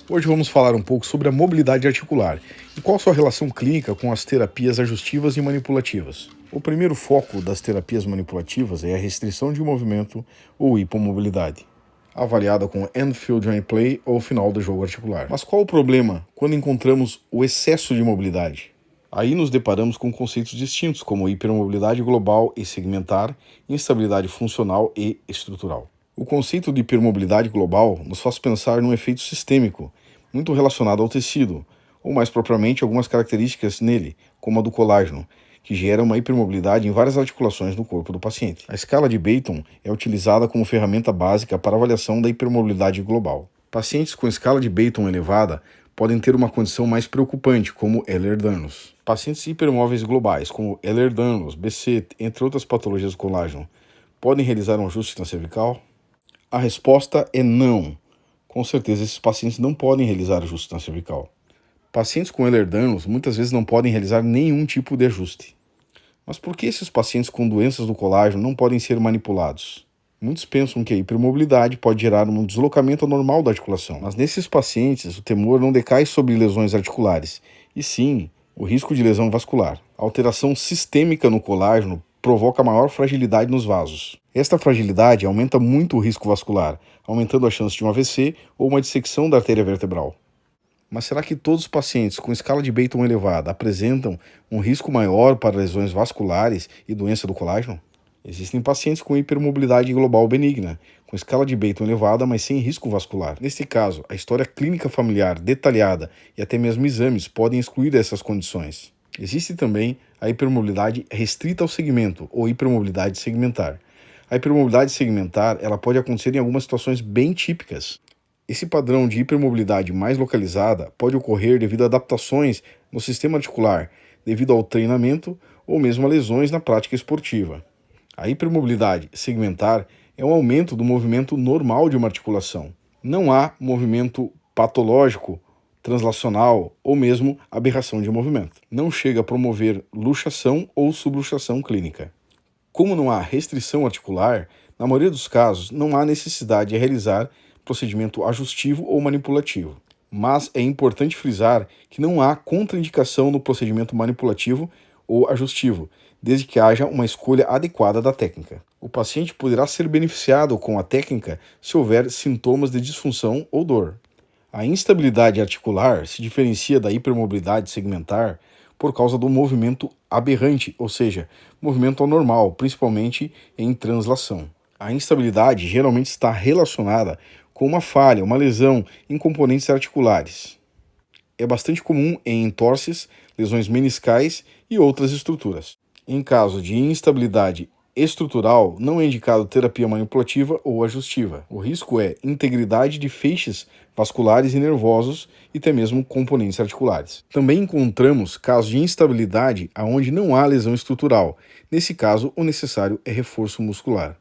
Hoje vamos falar um pouco sobre a mobilidade articular e qual sua relação clínica com as terapias ajustivas e manipulativas. O primeiro foco das terapias manipulativas é a restrição de movimento ou hipomobilidade, avaliada com end-field replay ou final do jogo articular. Mas qual o problema quando encontramos o excesso de mobilidade? Aí nos deparamos com conceitos distintos como hipermobilidade global e segmentar, instabilidade funcional e estrutural. O conceito de hipermobilidade global nos faz pensar num efeito sistêmico, muito relacionado ao tecido, ou mais propriamente algumas características nele, como a do colágeno, que gera uma hipermobilidade em várias articulações do corpo do paciente. A escala de Beighton é utilizada como ferramenta básica para avaliação da hipermobilidade global. Pacientes com escala de Beighton elevada podem ter uma condição mais preocupante, como Ehlers-Danlos. Pacientes hipermóveis globais, como Ehlers-Danlos, BC, entre outras patologias do colágeno, podem realizar um ajuste na cervical? A resposta é não. Com certeza, esses pacientes não podem realizar ajuste na cervical. Pacientes com Ehlers-Danlos muitas vezes não podem realizar nenhum tipo de ajuste. Mas por que esses pacientes com doenças do colágeno não podem ser manipulados? Muitos pensam que a hipermobilidade pode gerar um deslocamento anormal da articulação, mas nesses pacientes o temor não decai sobre lesões articulares, e sim o risco de lesão vascular. A alteração sistêmica no colágeno provoca maior fragilidade nos vasos. Esta fragilidade aumenta muito o risco vascular, aumentando a chance de um AVC ou uma dissecção da artéria vertebral. Mas será que todos os pacientes com escala de Beighton elevada apresentam um risco maior para lesões vasculares e doença do colágeno? Existem pacientes com hipermobilidade global benigna, com escala de Beighton elevada, mas sem risco vascular. Neste caso, a história clínica familiar detalhada e até mesmo exames podem excluir essas condições. Existe também a hipermobilidade restrita ao segmento, ou hipermobilidade segmentar. A hipermobilidade segmentar ela pode acontecer em algumas situações bem típicas. Esse padrão de hipermobilidade mais localizada pode ocorrer devido a adaptações no sistema articular, devido ao treinamento ou mesmo a lesões na prática esportiva. A hipermobilidade segmentar é um aumento do movimento normal de uma articulação. Não há movimento patológico, translacional ou mesmo aberração de movimento. Não chega a promover luxação ou subluxação clínica. Como não há restrição articular, na maioria dos casos não há necessidade de realizar procedimento ajustivo ou manipulativo. Mas é importante frisar que não há contraindicação no procedimento manipulativo ou ajustivo, desde que haja uma escolha adequada da técnica. O paciente poderá ser beneficiado com a técnica se houver sintomas de disfunção ou dor. A instabilidade articular se diferencia da hipermobilidade segmentar por causa do movimento aberrante, ou seja, movimento anormal, principalmente em translação. A instabilidade geralmente está relacionada com uma falha, uma lesão em componentes articulares. É bastante comum em entorses, lesões meniscais e outras estruturas. Em caso de instabilidade estrutural, não é indicado terapia manipulativa ou ajustiva. O risco é integridade de feixes vasculares e nervosos e até mesmo componentes articulares. Também encontramos casos de instabilidade onde não há lesão estrutural. Nesse caso, o necessário é reforço muscular.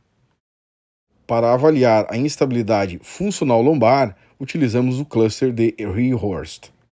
Para avaliar a instabilidade funcional lombar, utilizamos o cluster de Ehlers-Danlos.